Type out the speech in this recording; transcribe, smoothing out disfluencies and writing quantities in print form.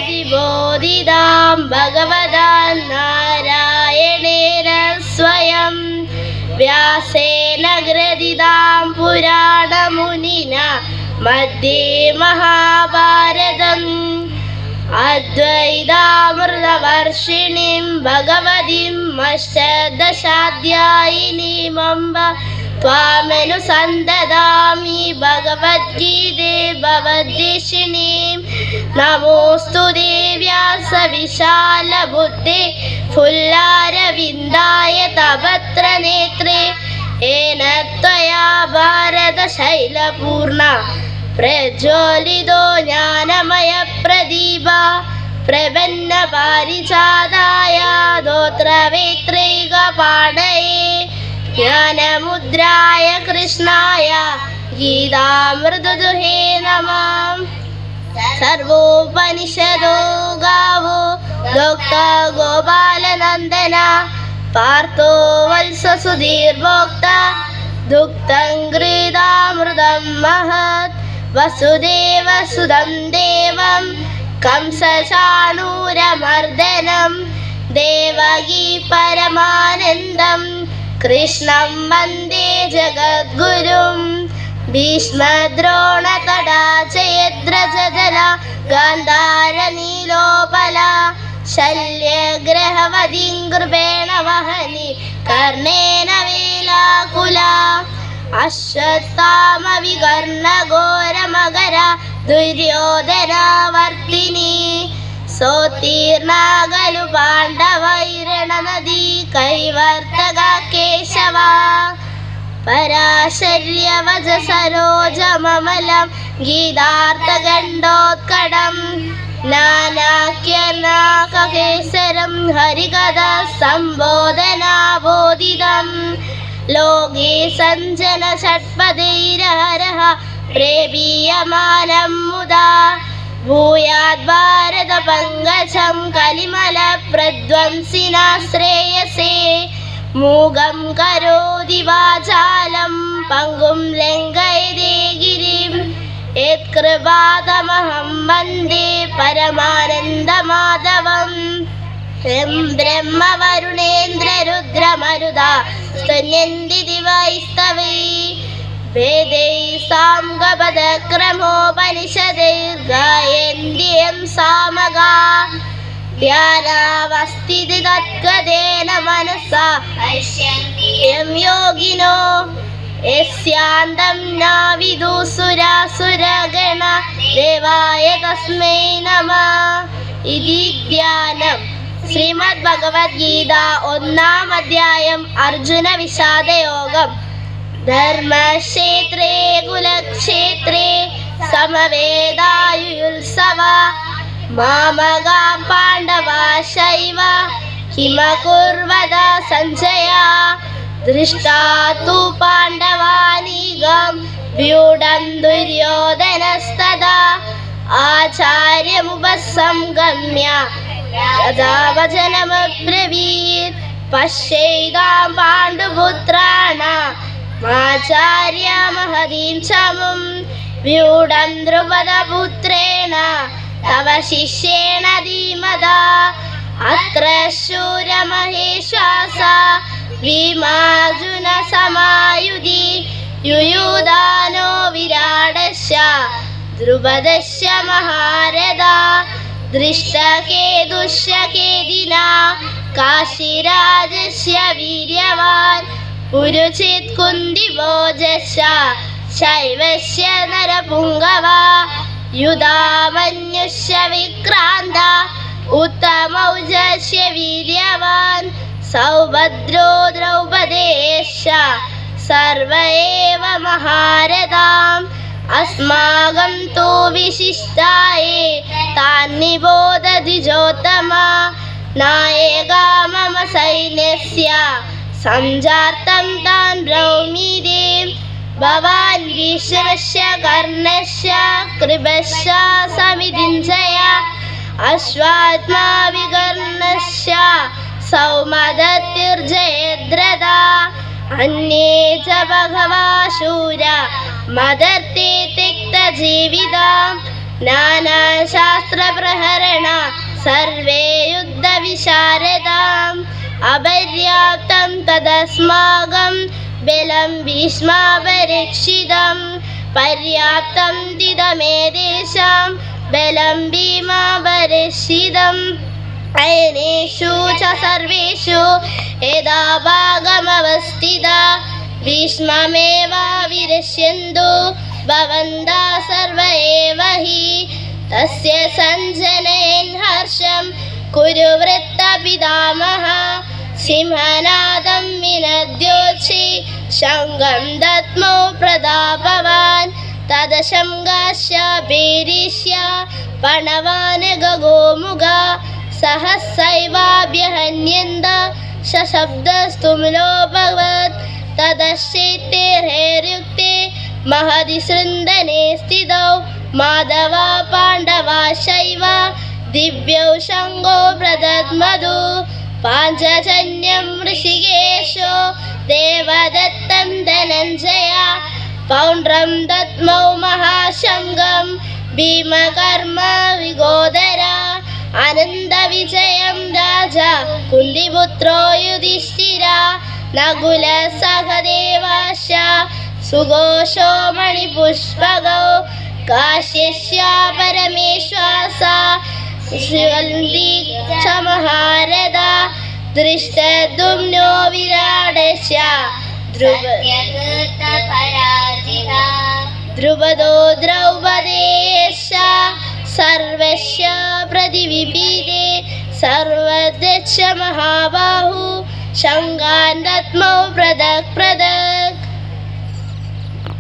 പ്രതിബോധിതാം ഭഗവതാ നാരായണേന സ്വയം വ്യാസേന ഗ്രഥിതാം പുരാണമുനിന മധ്യേ മഹാഭാരതം അദ്വൈതാമൃതവർഷിണീം ഭഗവതീം അഷ്ടദശാധ്യായിനീം അംബ ത്വാമനുസന്തതാമി ഭഗവദ്ഗീതേ ഭവദ്വേഷിണീം നമോസ്തുതേ വ്യാസവിശാലബുദ്ധേ ഫുല്ലാരവിന്ദായ തപത്രനേത്രേ येन त्वया भारतशैलपूर्णा प्रज्वलितो ज्ञानमयप्रदीपा प्रपन्नपारिजाताय स्तोत्रवेत्रैकपाणये ज्ञानमुद्राय कृष्णाय गीतामृतदुहे नमः। सर्वोपनिषदो गावो दोक्ता गोपालनन्दन पार्थो वत्ससुधीर्भोक्ता दुग्धं गृहीतामृतं महत् वसुदेवसुतं देवं कंसचाणूरमर्दनं देवकी परमानन्दं कृष्णं वन्दे जगद्गुरुं भीष्मद्रोणतटा जयद्रजदला गान्धारनीलोपला शल्यग्रहवतीं कृपेण वहनि कर्णेन वेलाकुला अश्वत्थामविकर्णघोरमकरा दुर्योधनावर्तिनी सोत्तीर्णागलु पाण्डवैरणनदी कैवर्तका केशवा पराशर्यवजसरोजममलं गीतार्थगण्डोत्कटम् नानाख्यनाककेसरं हरिकथा सम्बोधनाबोधितं लोके सञ्जन षट्पदैरहरः प्रेपीयमानं मुदा भूयाद् भारतपङ्कजं कलिमलप्रध्वंसिना श्रेयसे मूगं करोति वाचालं पङ्गुं लङ्घयते गिरिं यत्कृपातमहं वन्दे परमानन्दमाधवम् ब्रह्मवरुणेन्द्ररुद्रमरुदा स्तुन्यन्ति दिवैस्तवै वेदैः साङ्गपदक्रमोपनिषदैर्गायन्ति यं सामगा ध्यानावस्थिति तद्गतेन मनसा यं योगिनो यस्यान्तं न विदुसुरासुरगण देवाय तस्मै नमः इति ध्याനം. ശ്രീമദ്ഭഗവത്ഗീത 1-ാം അധ്യായം അർജുന വിഷാദയോഗം. ധർമ്മക്ഷേത്രേ കുലക്ഷേത്രേ സമവേദായുത്സവ മാമകാം പാണ്ഡവാശൈവ ഹിമകുർവത സഞ്ജയ ദൃഷ്ടാ തു പാണ്ഡവാനീകം വ്യൂഢം ദുര്യോധനസ്തദാ ആചാര്യമുപസംഗമ്യ തഥാ വചനമബ്രവീത് പശ്യൈതാം പാണ്ഡുപുത്രാണാം ആചാര്യമഹതീം ചമും വ്യൂഢം ദ്രുപദപുത്രേണ തവ ശിഷ്യേണ ധീമതാ അത്ര ശൂരമഹേശ്വാസ ഭീമാർജുന സമായുധി യുയുധാനോ വിരാടസ്യ ദ്രുപദസ്യ മഹാരഥാ ദൃഷ്ടകേതുസ്യ കേദിനാ കാശിരാജസ്യ വീര്യവാൻ പുരുചിത് കുന്തിഭോജസ്യ ശൈവസ്യ നരപുംഗവാ യുധാമന്യുസ്യ വിക്രാന്ത ഉത്തമൗജസ്യ വീര്യവാൻ സൗഭദ്രോ ദ്രൗപദേശ്യ സർവ ഏവ മഹാരഥാം अस्माकं तु विशिष्टाये तान् निबोधति जोत्तमा नायका मम सैन्यस्य सञ्जातं तान् ब्रौमीति भवान् भीष्मस्य कर्णस्य कृपस्य समितिञ्जय अश्वात्मा विकर्णस्य सौमदत्तिर्जयद्रथा अन्ये च बहवः शूरा मदर्ते त्यक्तजीविता नानाशास्त्रप्रहरण सर्वे युद्धविशारदाम् अपर्याप्तं तदस्माकं बलं भीष्मापरीक्षितं पर्याप्तं तिदमेतेषां बलं भीमापरीक्षितम् अयनेषु च सर्वेषु यदा भागमवस्थिता भीष्ममेवाविरश्यन्तु भवन्तः सर्व एव हि तस्य सञ्जनयन् हर्षं कुरु वृत्तपितामहः सिंहनादं विनद्योच्छ्री शङ्खं दद्मौ प्रतापवान् तदशङ्गाश्च पेरिष्य पणवान् गगोमुगा सहस्रैवाभ्यहन्यन्त शशब्दस्तुम्लोऽभवत् तदश्चेत्तेर्हैर्युक्ते महदि सृन्दने स्थितौ माधवा पाण्डवाश्चैव दिव्यौ शङ्खौ प्रदद्मधु पाञ्चजन्यं ऋषिकेशो देवदत्तं धनञ्जया पौण्ड्रं दद्मौ महाशङ्खं भीमकर्म विगोदरा आनन्दविजयं राजा कुन्तिपुत्रो युधिष्ठिरा नकुलः सहदेवश्च सुघोषो मणिपुष्पकौ काश्यश्च परमेश्वासा शिवन्दी च महारथा धृष्टद्युम्नो विराटश्च द्रुपदो द्रौपदेश्च सर्वस्य प्रतिविपीते सर्वदश्च महाबाहु शङ्खान् दद्मौ पृथक् पृथक्